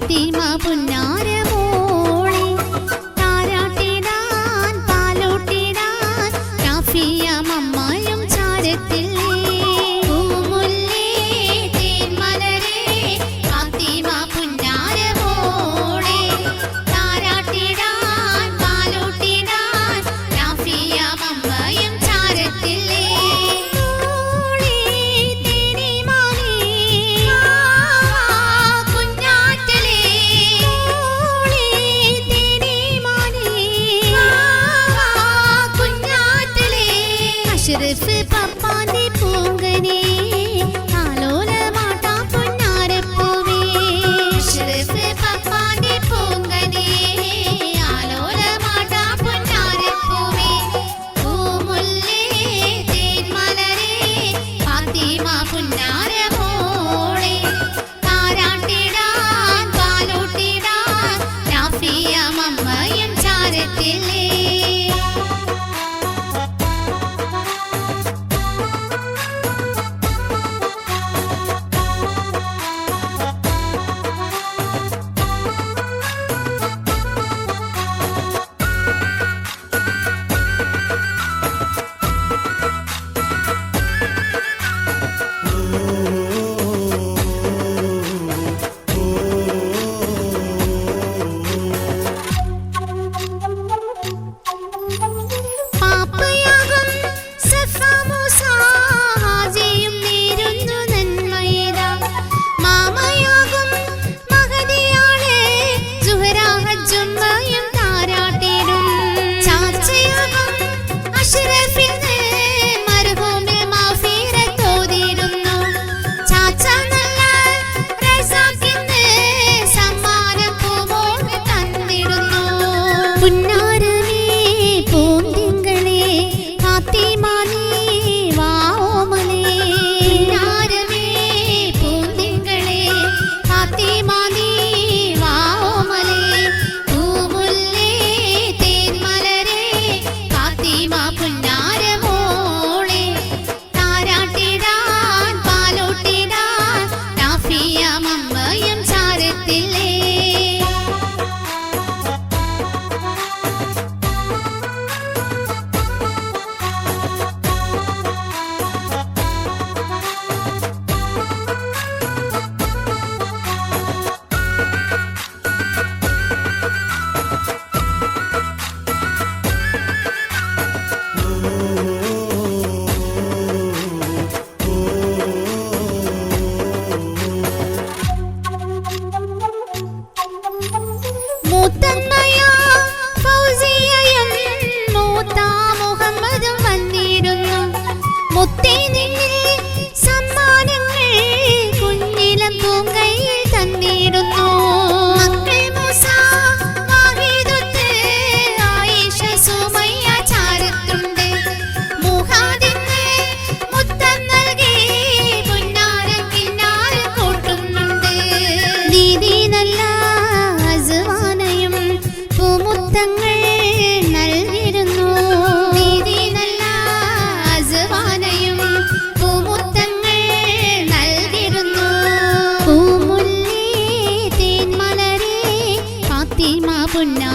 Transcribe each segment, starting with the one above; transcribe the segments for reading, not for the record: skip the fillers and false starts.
ഫാത്തിമ പുന്നാരമോളെ താരാട്ടിടാൻ പാലോട്ടിടാൻ റാഫിയ മമ്മയും ചാരത്തില്ലേ പൂമുല്ലേ തേന്മലരേ ഫാത്തിമ പുന്നാരമോളെ താരാട്ടിടാൻ പാലോട്ടിടാൻ റാഫിയ മമ്മയും ചാരത്തില്ലേ അഷ്റഫ് പപ്പാന്റെ പൂങ്കനെ ആലോലമാട്ടാ പൊന്നാരപ്പൂവേ അഷ്റഫ് പപ്പാന്റെ പൂങ്കനെ ആലോലമാട്ടാ പൊന്നാരപ്പൂവേ പൂമുല്ലേ തേന്മലരേ ഫാത്തിമ പുന്നാരമോളെ താരാട്ടിടാൻ പാലോട്ടിടാൻ റാഫിയ മമ്മയും ചാരത്തില്ലേ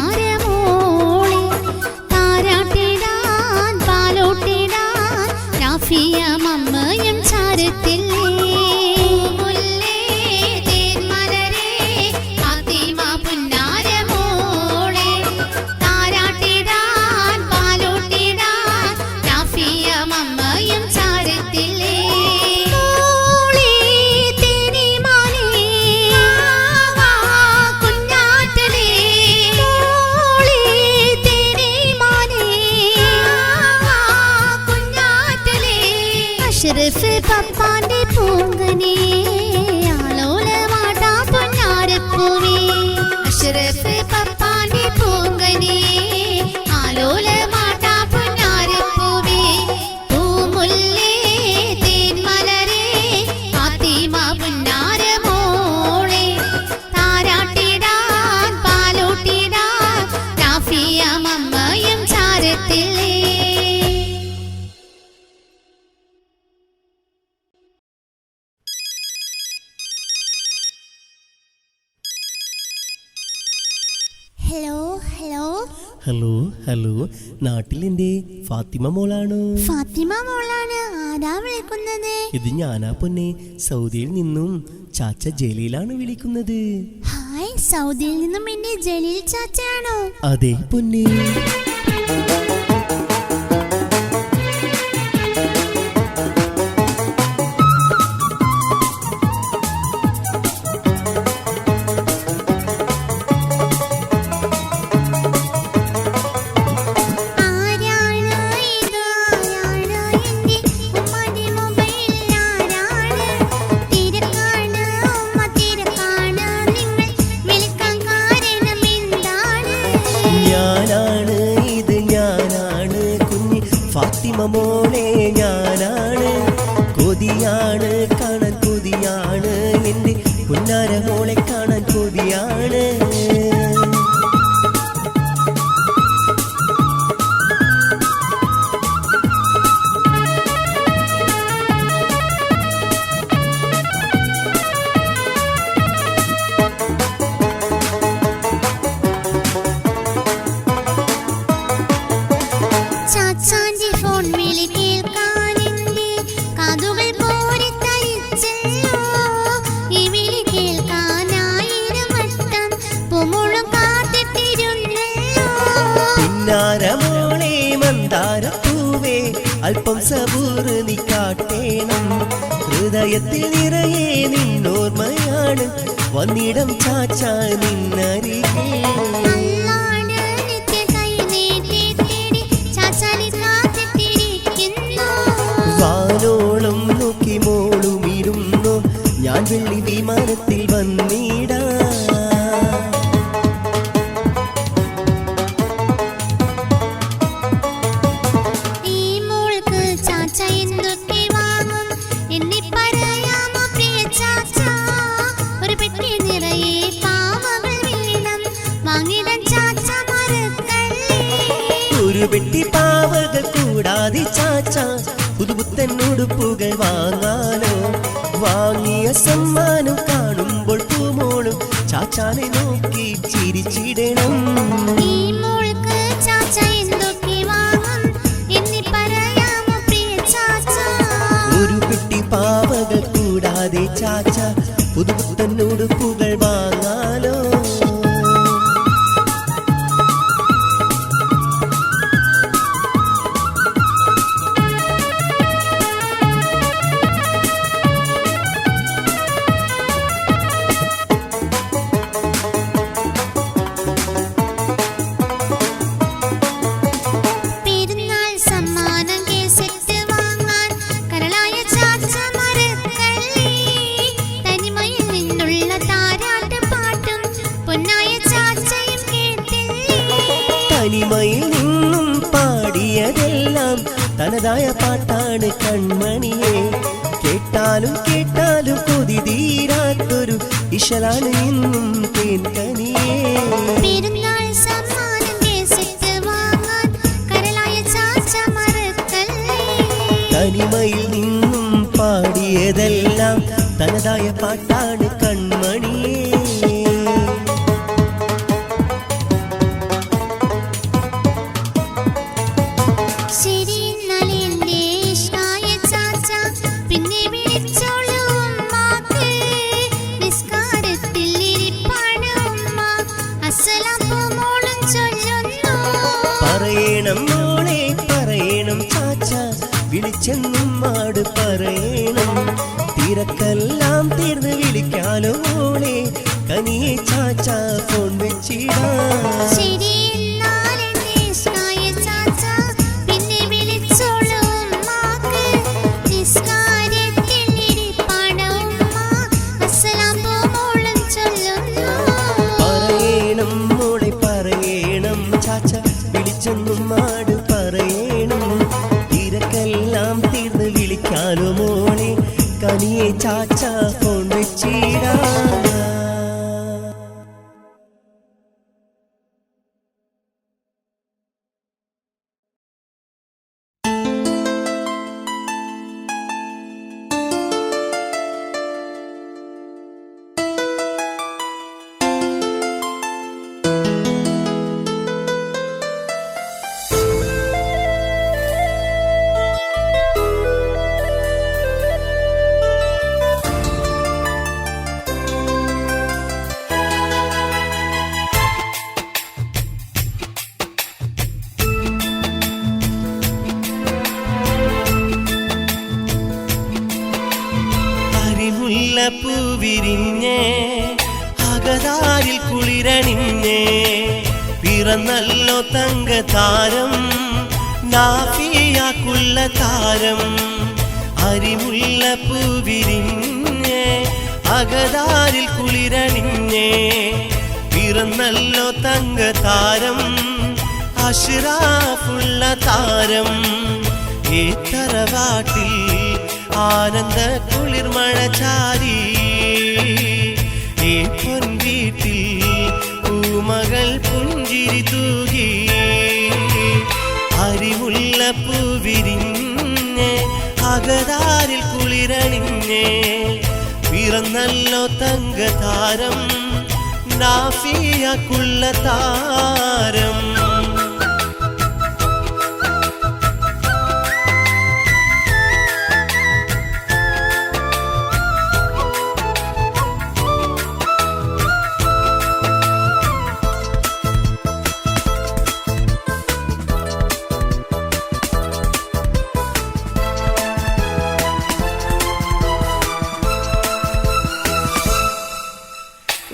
പുന്നാരമോളെ താരാട്ടിടാൻ പാലോട്ടിടാൻ റാഫിയ മമ്മയും ചാരത്തില്ലേ പൂമുല്ലേ തേന്മലരേ ഫാത്തിമ പുന്നാരമോളെ താരാട്ടിടാൻ പാലോട്ടിടാൻ റാഫിയ മമ്മയും ചാരത്തില്ലേ അഷ്റഫ് പപ്പാന്റെ പൂങ്കനെ ആലോലമാട്ടാ പൊന്നാരപ്പൂവേ അഷ്റഫ് പപ്പാന്റെ പൂങ്കനെ ആലോലമാട്ടാ പൊന്നാരപ്പൂവേ പൂമുല്ലേ തേന്മലരേ ഫാത്തിമ പുന്നാരമോളെ താരാട്ടിടാൻ പാലോട്ടിടാൻ റാഫിയ മമ്മയും ചാരത്തില്ലേ ഹലോ ഹലോ ഹലോ ഹലോ നാട്ടിലെന്റെ ഫാത്തിമ മോളാണോ? ഫാത്തിമ മോളാണ്. ആരാ വിളിക്കുന്നത്? ഇത് ഞാനാ പൊന്നെ. സൗദിയിൽ നിന്നും ചാച്ച ജലീലാണ് വിളിക്കുന്നത്. ഹായ്, സൗദിയിൽ നിന്നും എന്റെ ജലീൽ ചാച്ചയാണോ? അതെ പൊന്നെ. ഫാത്തിമ മോളെ ഞാനാണ്, കൊതിയാണ് കാണാൻ കൊതിയാണ്, എന്റെ പുന്നാര മോളെ കാണാൻ കൊതിയാണ്. മോളെ മന്ദാരപ്പൂവേ അല്പം സബൂർ നീ കാട്ടേണം, ഹൃദയത്തിൽ നിറയെ നിന്നോർമ്മയാണ് വന്നിടം ചാച്ച നിന്നരികെ. വാനോളം നോക്കി മോളും ഇരുന്നു, ഞാൻ വെള്ളി വിമാനത്തിൽ വന്നിടാ. ഒരു പെട്ടി പാവകൾ കൂടാതെ ചാച്ച പുതുപുത്തൻ ഉടുപ്പുകൾ വാങ്ങാനോ? വാങ്ങിയ സമ്മാനം കാണുമ്പോൾ പൂമോളും ചാച്ചാനെ നോക്കി ചിരിച്ചിടണം. ഒരു പെട്ടി പാവകൾ കൂടാതെ ചാച്ച പുതുപുത്തൻ ഉടുപ്പുകൾ വാങ്ങാനോ? തനിമയിൽ നിന്നും പാടിയതെല്ലാം തനതായ പാട്ടാണ് കൺമണിയെ, കേട്ടാലും കേട്ടാലും കൊതി തീരാത്തൊരു ഇശലാണ് ഇന്നും തേൻകനിയെ. തനിമയിൽ നിന്നും പാടിയതെല്ലാം തനതായ പാട്ടാണ് കൺമണിയെ. പറയണം മോളെ പറയണം ചാച്ച, വിളിച്ചെന്നും മാട് പറയണം, തിരക്കെല്ലാം തീർന്ന് വിളിക്കാലോ മോളെ, കനിയെ ചാച്ച ഫോൺ വെച്ചിടാ. പറയണം മോളെ പറയണം ചാച്ച, വിളിച്ചെന്നും മാട് പറയണം, തിരക്കെല്ലാം തീർന്ന് വിളിക്കാലോ മോളെ, കനിയെ ചാച്ച ഫോൺ വെച്ചിടാ. അകതാരിൽ കുളിരണിഞ്ഞേ പിറന്നല്ലോ തങ്കതാരം നാഫിയാക്കുള്ള താരം അരിമുല്ല പൂവിരിഞ്ഞേ അകതാരിൽ കുളിരണിഞ്ഞേ പിറന്നല്ലോ തങ്കതാരം അഷ്റാഫുള്ള താരം ഈ തറവാട്ടിൽ ആനന്ദ കുളിർമഴ ചാരി ഈ പൊൻവീട്ടിൽ പൂമകൾ പുഞ്ചിരി തൂകി അരിമുല്ല പൂവിരിഞ്ഞേ അകതാരിൽ കുളിരണിഞ്ഞേ പിറന്നല്ലോ തങ്കതാരം നാഫിയാക്കുള്ള താരം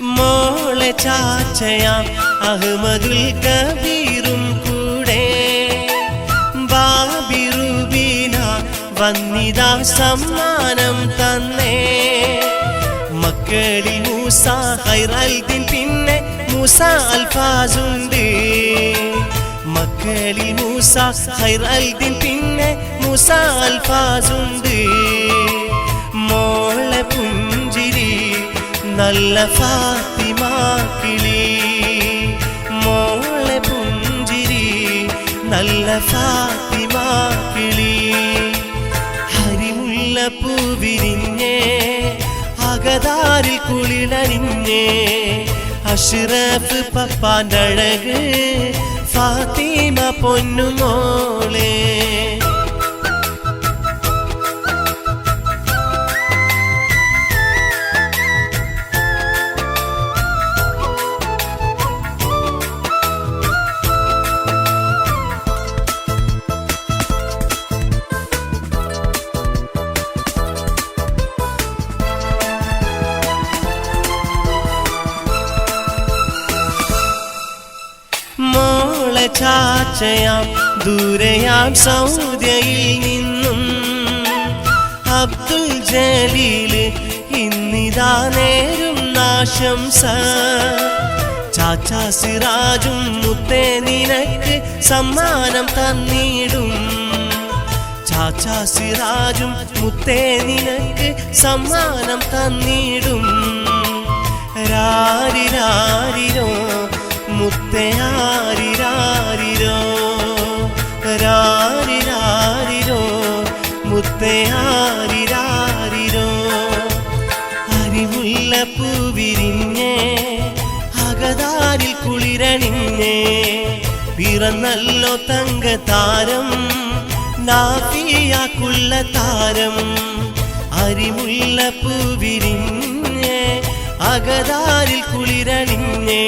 മോളെ ചാച്ചയാം അഹ്മദുൽ കബീറും കൂടെ ബാബിറുബീന വന്നിതാ സമ്മാനം തന്നേ മക്കളിൽ മൂസ ഖൈറൽദീൻ പിന്നെ മൂസ അൽഫാസുണ്ട് മക്കളിൽ മൂസ ഖൈറൽദീൻ പിന്നെ മൂസ അൽഫാസുണ്ട് മോളെ പുഞ്ചിരി നല്ല ഫാത്തിമ കിളി മോളെ പുഞ്ചിരി നല്ല ഫാത്തിമ കിളി ഹരിമുല്ല പൂവിരിഞ്ഞേ അകതാരിൽ കുളിരണിഞ്ഞേ അഷ്റഫ് പപ്പാൻ്റെ അഴക് ഫാത്തിമ പൊന്നുമോളെ മോളെ ചാച്ചയാം ദൂരെയാം സൗദിയിൽ നിന്നും അബ്ദുൽ ജലീൽ ഇന്നിതാ നേരും ആശംസ ചാച്ചാ സിറാജും മുത്തേ നിനക്ക് സമ്മാനം തന്നിടും ചാച്ചാ സിറാജും മുത്തേ നിനക്ക് സമ്മാനം തന്നിടും രാരിരാരിരോ മുത്തയാരിരാരിരോ രാരിരാരിരോ മുത്തയാരിരാരിരോ അരിമുല്ല പൂവിരിഞ്ഞേ അകതാരിൽ കുളിരണിഞ്ഞേ പിറന്നല്ലോ തങ്കതാരം നാഫിയാക്കുള്ള താരം അരിമുല്ല പൂവിരിഞ്ഞേ അകതാരിൽ കുളിരണിഞ്ഞേ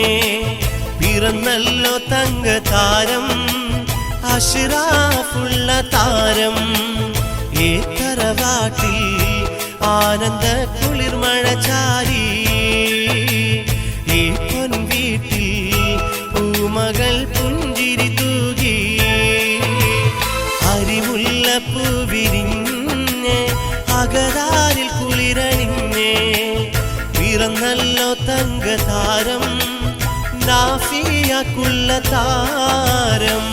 പിറന്നല്ലോ തങ്കതാരം അഷ്റാഫുള്ള താരം ഈ തറവാട്ടിൽ ആനന്ദ കുളിർമഴ ചാരി ഈ പൊൻവീട്ടിൽ പൂമകൾ പുഞ്ചിരി തൂകി അരിമുല്ല പൂവിരിഞ്ഞേ അകതാരിൽ കുളിരണിഞ്ഞേ പിറന്നല്ലോ തങ്കതാരം നാഫിയാക്കുള്ള താരം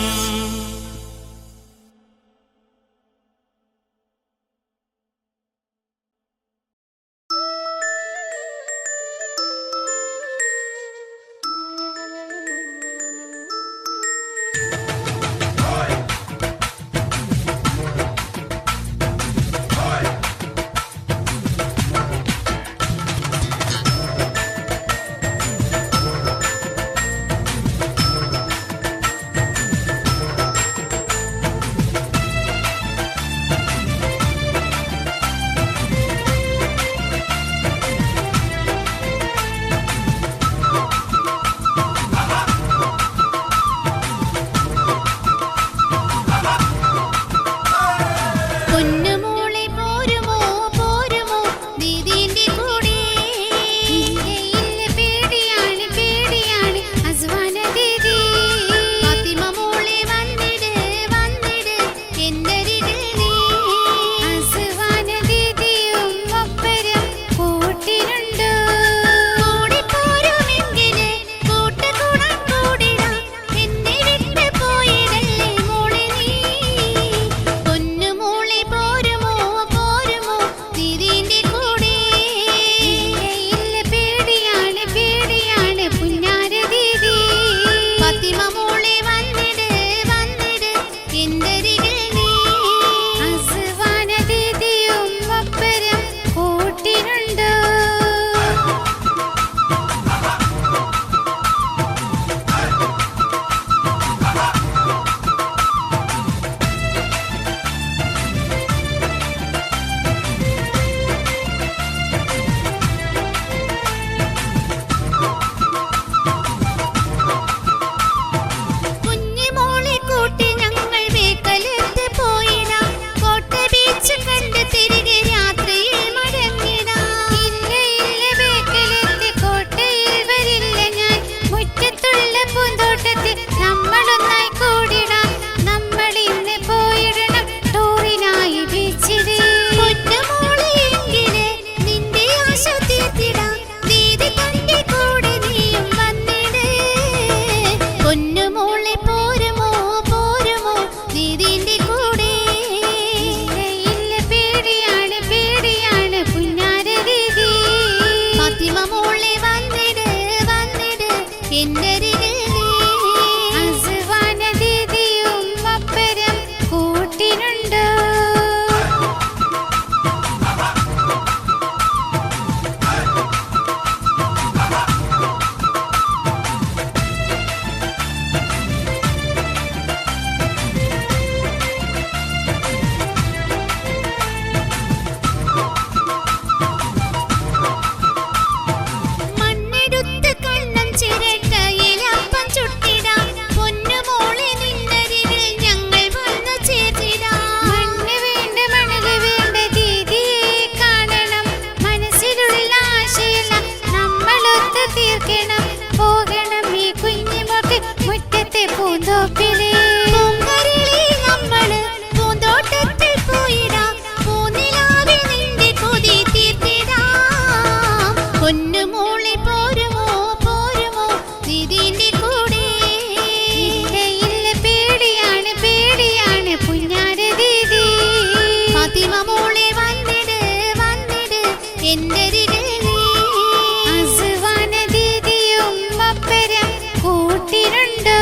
എന്നരികിൽ നീ. അസ്വാന ദീദിയും അപ്പരം കൂട്ടിനുണ്ടോ? മണ്ണെടുത്ത് കണ്ണം ചിരട്ടയിലപ്പം ചുട്ടിടാം. പൊന്നുമോളെ നിന്നരികിൽ ഞങ്ങൾ വന്നു ചേർത്തിടാം. മണ്ണ് വേണ്ട മണല് വേണ്ട ദീദിയെ കാണണം. മനസ്സിലുള്ള ആശയെല്ലാം നമ്മളൊത്ത് തീർക്കണം. പോകണം ഈ കുഞ്ഞുമോൾക്ക് മുറ്റത്തെ പൂന്തോപ്പിലെ. പൂങ്കരിളി നമ്മള് പൂന്തോട്ടത്തിൽ പോയിടാം. പൂനിലാവിൽ നിന്റെ കൊതി തീർത്തിടാം. പൊന്നുമോളെ പോരുമോ പോരുമോ ദീദിന്റെ കൂടെ? ഇല്ല ഇല്ല പേടിയാണ് പേടിയാണ് പുന്നാര ദീദി. ഫാത്തിമ മോളെ വന്നിട് വന്നിട് എന്നരികിൽ നീ. അസ്വാന ദീദിയും അപ്പരം കൂട്ടിനുണ്ടോ?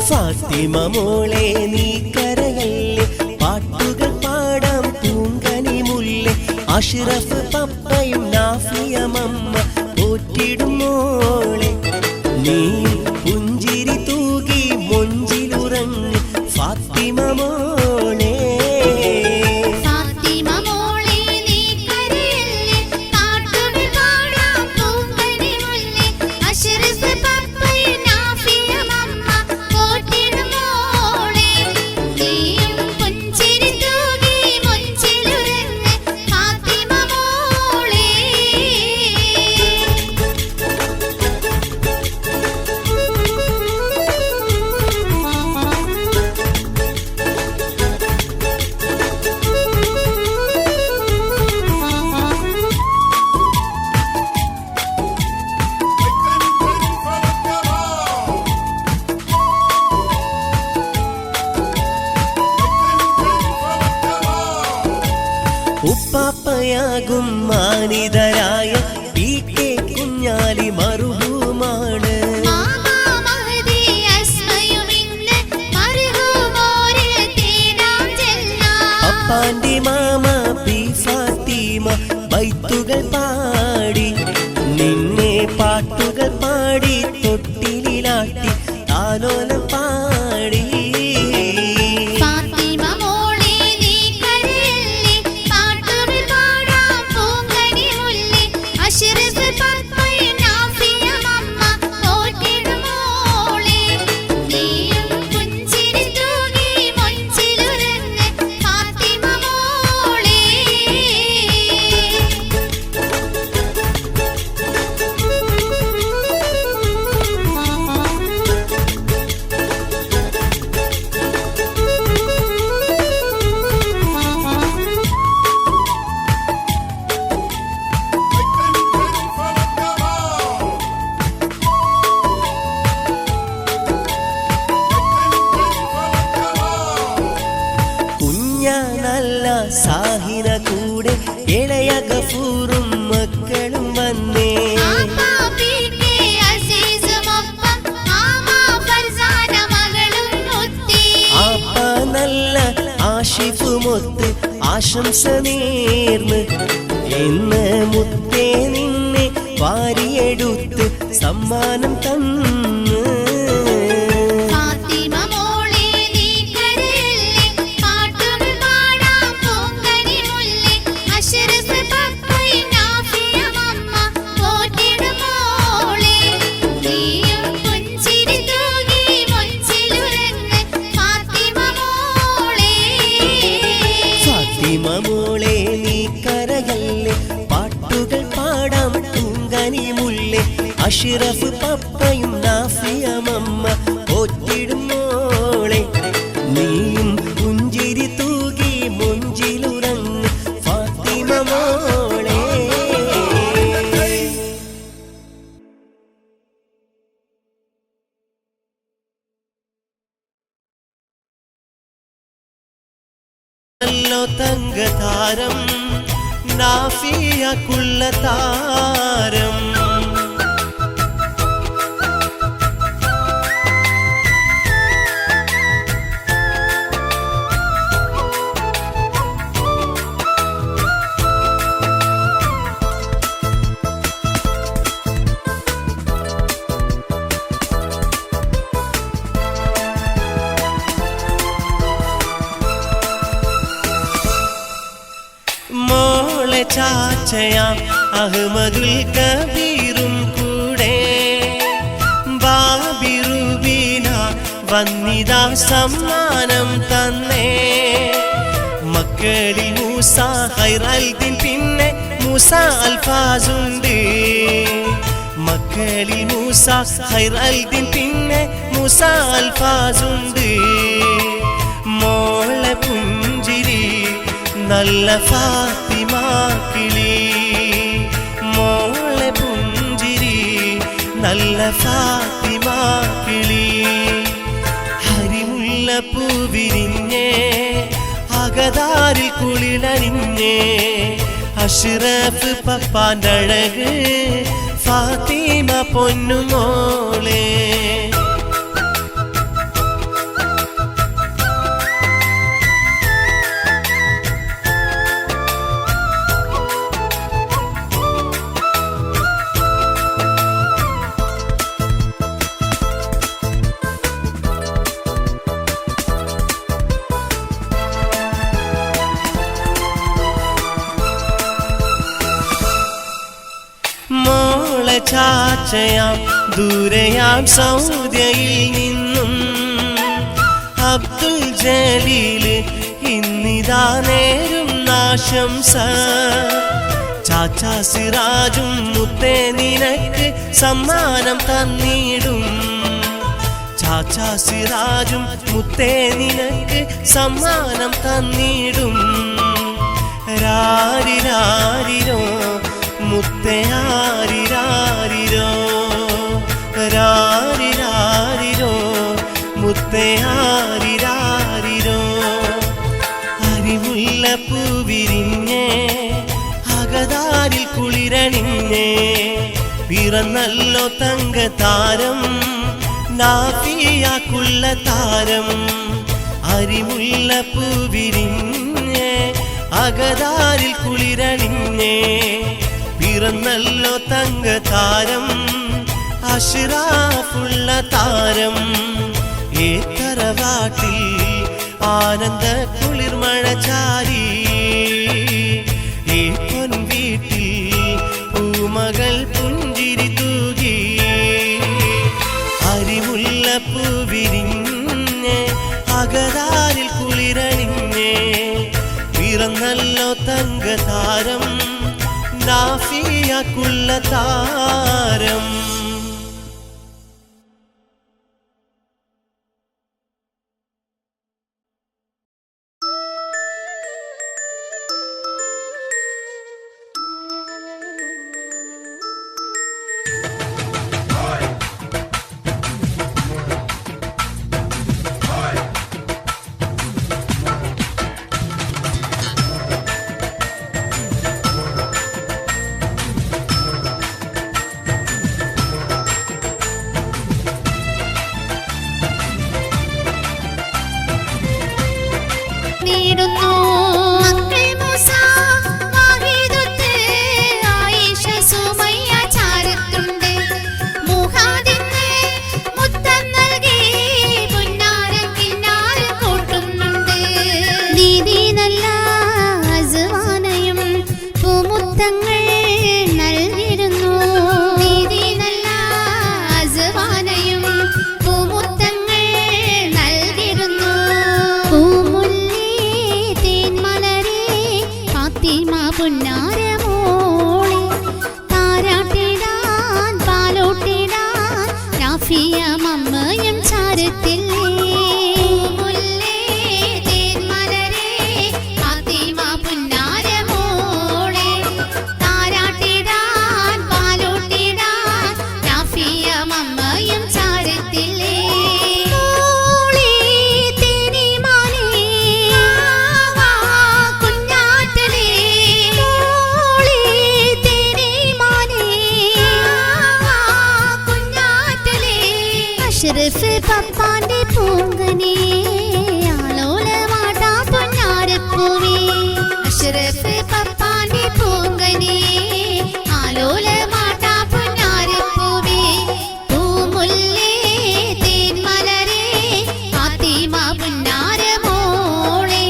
ഫാത്തിമ മോളെ നീ കരയല്ലേ, പാട്ടുകൾ പാടാം പൂങ്കനി മുല്ലേ. അഷ്റഫ് പപ്പയും നാഫിയ മമ്മ പോറ്റിടും മോളെ. നീ പുഞ്ചിരി തൂകി മൊഞ്ചിലുറങ്ങ് ഫാത്തിമ മോളെ. ഫാത്തിമ മോളെ നീ കരയല്ലേ, പാട്ടുകൾ പാടാം പൂങ്കനി മുല്ലേ. അഷ്റഫ് പപ്പയും നാഫിയ മമ്മ പോറ്റിടും മോളെ. നീയും പുഞ്ചിരി തൂകി മൊഞ്ചിലുറങ്ങ് ഫാത്തിമ മോളെ. ഉപ്പാപ്പയാകും മാനിതരായ പി കെ കുഞ്ഞാലി മറുഹൂമാണ്. മാമാ മഹദി അസ്മയും ഇന്ന് മർഹൂമോരിൽ തേടാം ചെല്ലാം. പപ്പാന്റെ മാമ പി ഫാത്തിമ ബൈത്തുകൾ പാടി, നിന്നെ പാട്ടുകൾ പാടി തൊട്ടിലാട്ടി താലോലം പാടി. ഫാത്തിമ മോളെ നീ കരയല്ലേ, പാട്ടുകൾ പാടാം പൂങ്കനി മുല്ലേ. അഷ്റഫ് പപ്പയും നാഫിയ മമ്മ പോറ്റിടും മോളെ. നീയും പുഞ്ചിരി തൂകി മൊഞ്ചിലുറങ്ങ് ഫാത്തിമ മോളെ. കുഞ്ഞാനല്ല സാഹിന കൂടെ ഇളയ ഗഫൂറും മക്കളും വന്നേ. ആപ്പാ പി കെ അസീസുമൊപ്പം ആമാ ഫർസാന മകളും ഒത്തി. ആപ്പ നല്ല ആഷിഫുമൊത്ത് ആശംസ നേർന്ന് എന്ന് മുത്തേ നിന്നെ വാരിയെടുത്ത് സമ്മാനം തന്ന്. ഫാത്തിമ മോളെ നീ കരയല്ലേ, പാട്ടുകൾ പാടാം പൂങ്കനി മുല്ലേ. അഷ്റഫ് പപ്പയും നാഫിയ മമ്മ പോറ്റിടും മോളെ. നീയും പുഞ്ചിരി തൂകി മൊഞ്ചിലുറങ്ങ് ഫാത്തിമ മോളെ. ഫാത്തിമ മോളെ നീ കരയല്ലേ, അഷ്റഫ് പപ്പയും നാഫിയമമ്മ പോറ്റിടും മോളെ നീയും പുഞ്ചിരി തൂകി മുഞ്ചിലുറങ്ങ് ഫാത്തിമ മോളെ തങ്കതാരം നാഫിയക്കുള്ള താരം മോളെ ചാച്ചയാം അഹ്മദുൽ കബീറും കൂടെ ബാബി റുബീന വന്നിതാ സമ്മാനം തന്നേ മക്കളിൽ മൂസ ഖൈറൽദീൻ പിന്നെ മൂസ അൽഫാസുണ്ട് മക്കളിൽ മൂസ ഖൈറൽദീൻ പിന്നെ മൂസ അൽഫാസുണ്ട് മോളെ പുഞ്ചിരി നല്ല ഫാത്തിമ കിളി മോളെ പുഞ്ചിരി നല്ല ഫാത്തിമ കിളി ഹരിമുല്ല പൂവിരിഞ്ഞേ അകതാരിൽ കുളിരണിഞ്ഞേ അഷ്റഫ് പപ്പാന്റെ അഴക് ഫാത്തിമ പൊന്നുമോളെ മോളെ ചാച്ചയാം ദൂരെയാം സൗദിയിൽ നിന്നും അബ്ദുൽ ജലീൽ ഇന്നിതാ നേരും ആശംസ ചാച്ചാ സിറാജും മുത്തേ നിനക്ക് സമ്മാനം തന്നിടും ചാച്ചാ സിറാജും മുത്തേ നിനക്ക് സമ്മാനം തന്നിടും രാരിരാരിരോ മുത്തയാരിരാരിരോ രാരിരാരിരോ മുത്തയാരിരാരിരോ അരിമുല്ല പൂവിരിഞ്ഞേ അകതാരിൽ കുളിരണിഞ്ഞേ പിറന്നല്ലോ തങ്കതാരം നാഫിയക്കുള്ള താരം അരിമുല്ല പൂവിരിഞ്ഞേ അകതാരിൽ കുളിരണിഞ്ഞേ പിറന്നല്ലോ തങ്കതാരം അഷ്റഫുള്ള താരം ഏത്തറവാട്ടിൽ ആനന്ദ കുളിർമഴ ചാരി ഏ പൊൻവീട്ടിൽ പൂമകൾ പുഞ്ചിരി തൂകി അരിമുല്ല പൂവിരിഞ്ഞേ അകതാരിൽ കുളിരണിഞ്ഞേ പിറന്നല്ലോ തങ്കതാരം നാഫിയക്കുള്ള താരം പൊന്നാരമോളെ താരാട്ടിടാൻ പാലോട്ടി അഷ്റഫ് പപ്പാന്റെ പൂങ്കനെ ആലോലമാട്ടാ പൊന്നാരപ്പൂവേ അഷ്റഫ് പപ്പാന്റെ പൂങ്കനെ ആലോലമാട്ടാ പൊന്നാരപ്പൂവേ പൂമുല്ലേ തേൻമലരേ ഫാത്തിമ പൊന്നാരമോളെ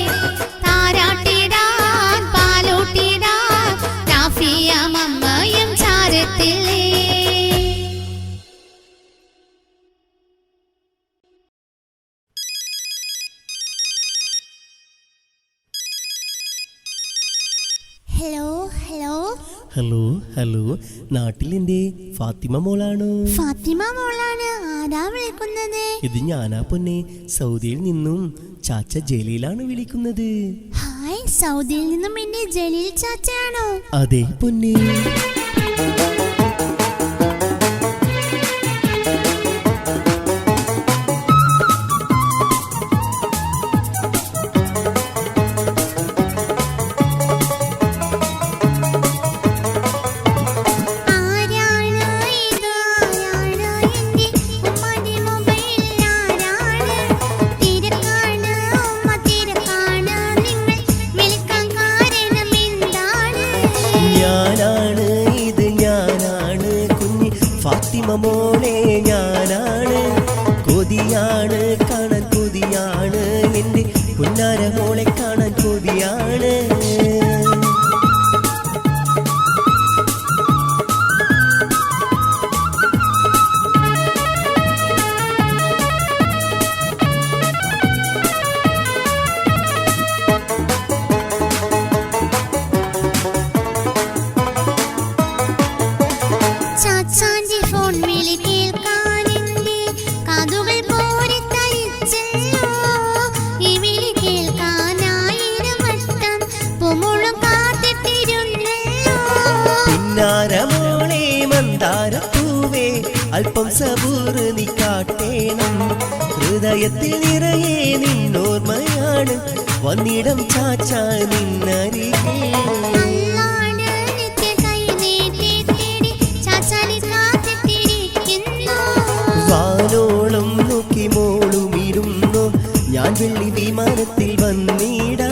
താരാട്ടിടാൻ പാലോട്ടിടാൻ രാഫിയ മമ്മയും ചാരത്തില്ലേ. ഹലോ ഹലോ ഹലോ ഹലോ, നാട്ടിലെന്റെ ഫാത്തിമ മോളാണോ? ഫാത്തിമ മോളാണ്. ആരാ വിളിക്കുന്നത്? ഇത് ഞാനാ പൊന്നെ, സൗദിയിൽ നിന്നും ചാച്ച ജലീലാണ് വിളിക്കുന്നത്. ഹായ്, സൗദിയിൽ നിന്നും എന്റെ ജലീൽ ചാച്ചയാണോ? അതെ പൊന്നെ. ഫാത്തിമ മോളെ ഞാനാണ്, കൊതിയാണ് കാണാൻ കൊതിയാണ്, എന്റെ പുന്നാര മോളെ കാണാൻ കൊതിയാണ്. മോളെ മന്ദാരപ്പൂവേ, അല്പം സബൂറ് നീ കാട്ടേണം, ഹൃദയത്തിൽ നിറയെ നിന്നോർമ്മയാണ്, വന്നിടം ചാച്ച നിന്നരികെ. വാനോളം നോക്കി മോളും ഇരുന്നു, ഞാൻ വെള്ളി വിമാനത്തിൽ വന്നിടാ.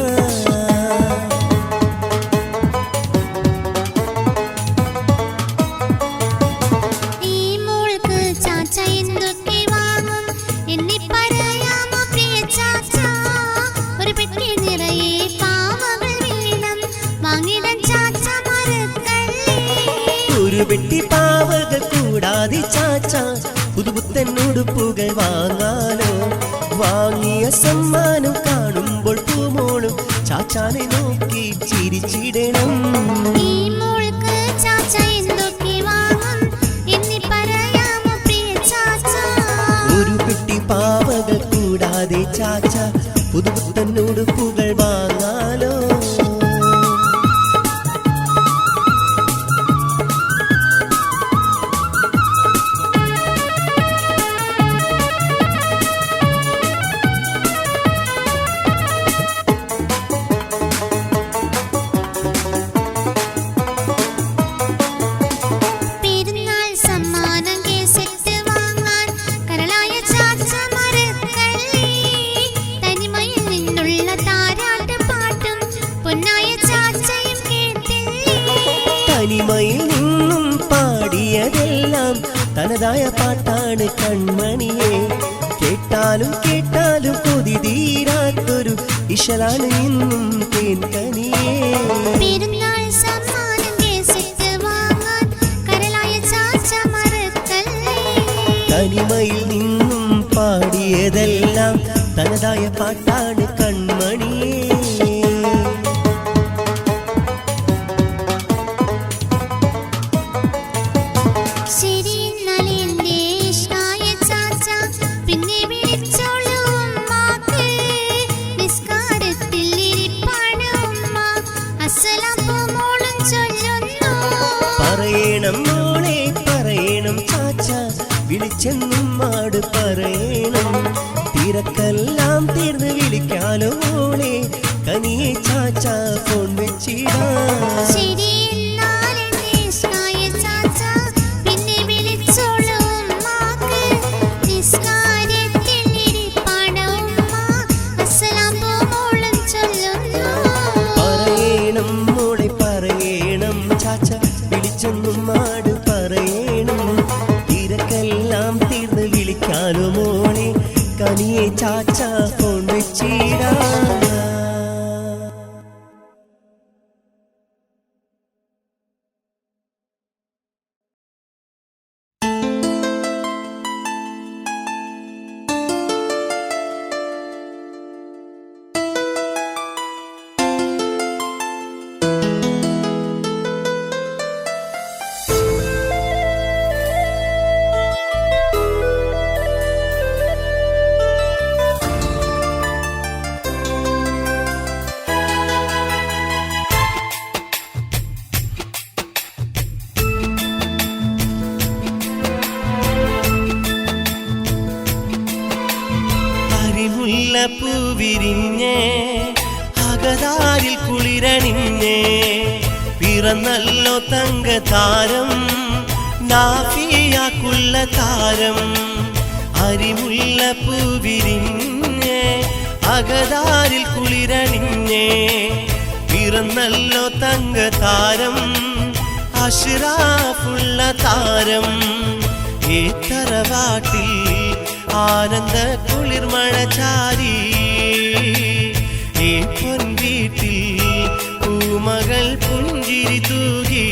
ഒരു പെട്ടി പാവകൾ കൂടാതെ ചാച്ച പുതുപുത്തൻ ഉടുപ്പുകൾ വാങ്ങാനോ, വാങ്ങിയ സമ്മാനം കാണുമ്പോൾ പൂമോളും ചാച്ചാനെ നോക്കി ചിരിച്ചിടണം. ഒരു പെട്ടി പാവകൾ കൂടാതെ ചാച്ച പുതുപുത്തൻ ഉടുപ്പുകൾ വാങ്ങാനോ. തനിമയിൽ നിന്നും പാടിയതെല്ലാം തനതായ പാട്ടാണ് കൺമണിയെ, കേട്ടാലും കേട്ടാലും കൊതി തീരാത്തൊരു ഇശലാണ് ഇന്നും തേൻകനിയെ. തനിമയിൽ നിന്നും പാടിയതെല്ലാം തനതായ പാട്ടാണ് കൺമണിയെ. പറയണം മോളെ പറയണം ചാച്ച, വിളിച്ചെന്നും മാട് പറയണം, തിരക്കെല്ലാം തീർന്ന് വിളിക്കാലോ മോളെ, കനിയെ ചാച്ച ഫോൺ വെച്ചിടാം. പിന്നെ വിളിച്ചോളൂ ചാച്ച വിളിച്ചൊന്നും മാട് പറയണം തിരക്കെല്ലാം തീർന്ന് വിളിക്കാലോ മോളെ കനിയെ ചാച്ച ഫോൺ വെച്ചിടാ പൂവിരിഞ്ഞേ അകതാരിൽ കുളിരണിഞ്ഞേ പിറന്നല്ലോ തങ്കതാരം നാഫിയാക്കുള്ള താരം അരിമുല്ല പൂവിരിഞ്ഞേ അകതാരിൽ കുളിരണിഞ്ഞേ പിറന്നല്ലോ തങ്കതാരം അഷ്റാഫുള്ള താരം ഈ തറവാട്ടിൽ ആനന്ദ കുളിർമഴ ചാരി ഈ പൊൻവീട്ടിൽ പൂമകൾ പുഞ്ചിരി തൂകി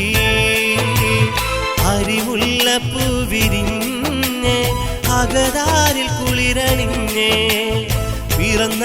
അരിമുല്ല പൂവിരിഞ്ഞേ അകതാരിൽ കുളിരണിഞ്ഞേ പിറന്ന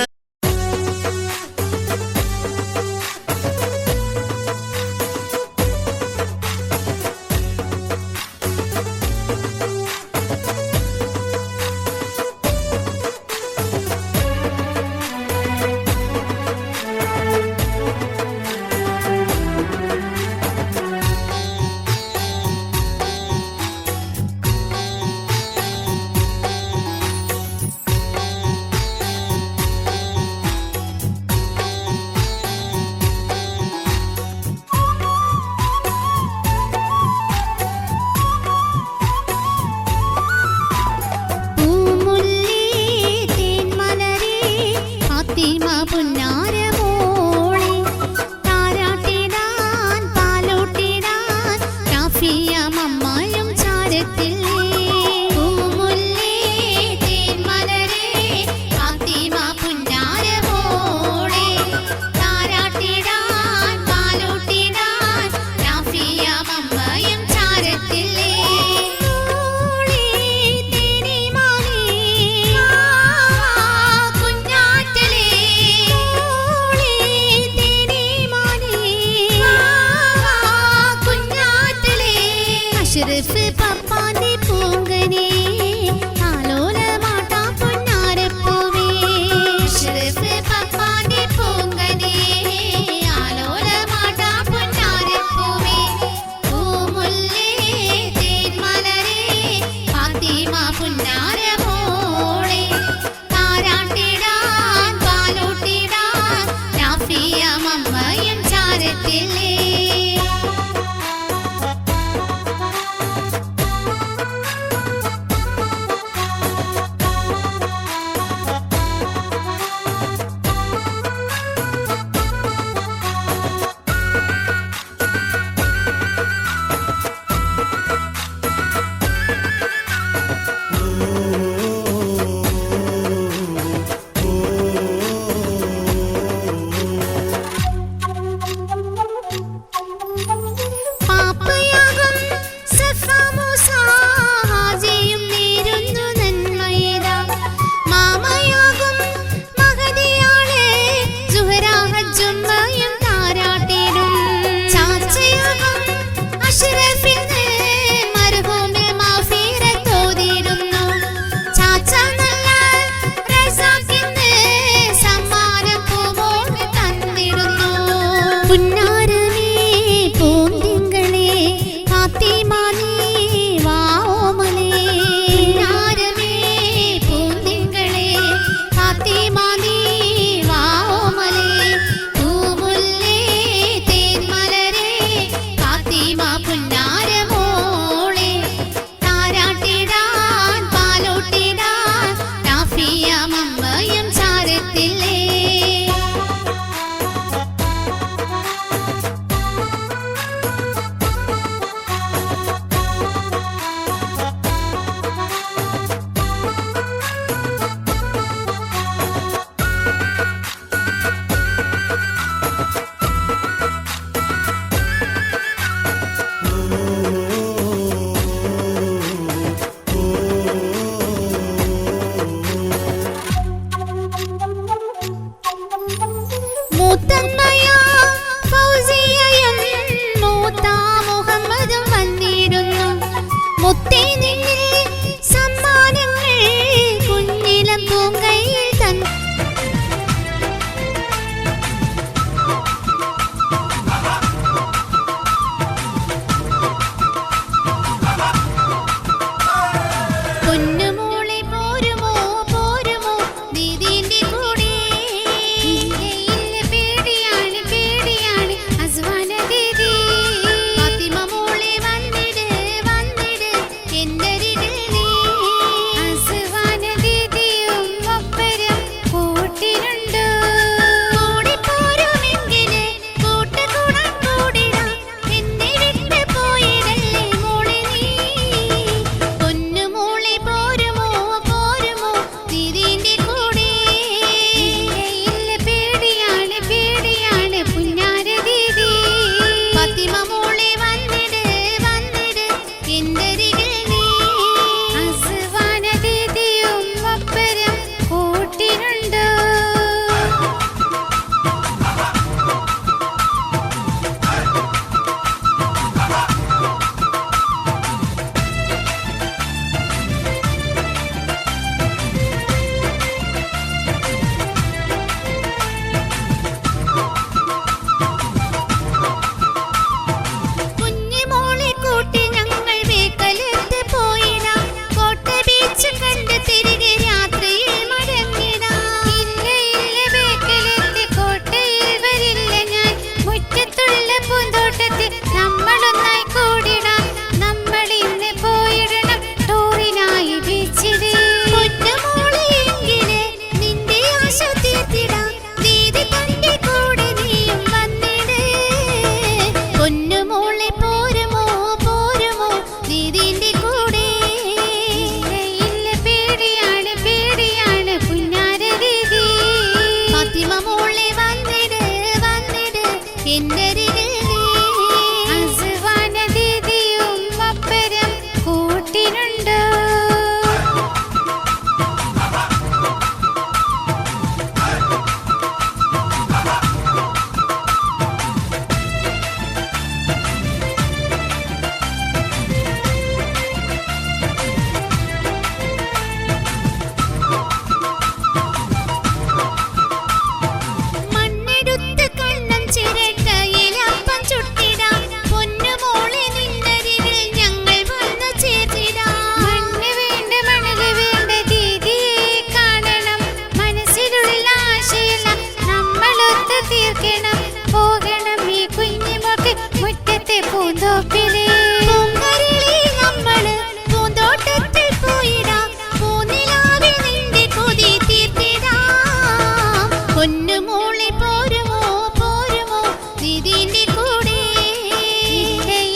പൂന്തോപ്പിലെ പൂങ്കരിളി നമ്മള് പൂന്തോട്ടത്തിൽ പോയിടാം പൂനിലാവിൽ നിന്റെ കൊതി തീർത്തിടാം പൊന്നുമോളെ പോരുമോ പോരുമോ ദീദിന്റെ കൂടെ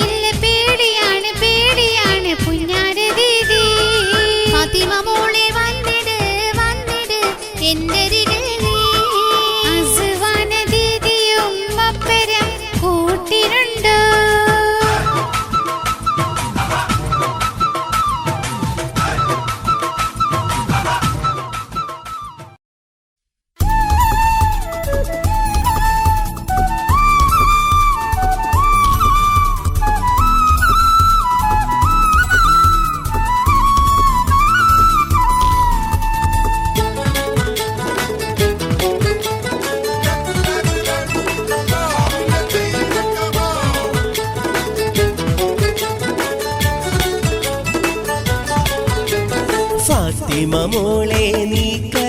ഇല്ല പേടിയാണ് പേടിയാണ് പുഞ്ഞാര ദീദി ഫാത്തിമ മോളെ വന്നിട് വന്നിട് എന്റെ അസുവാന ദീദിയും അപ്പരം കൂട്ടിനുണ്ടോ ഫാത്തിമ മോളെ നീ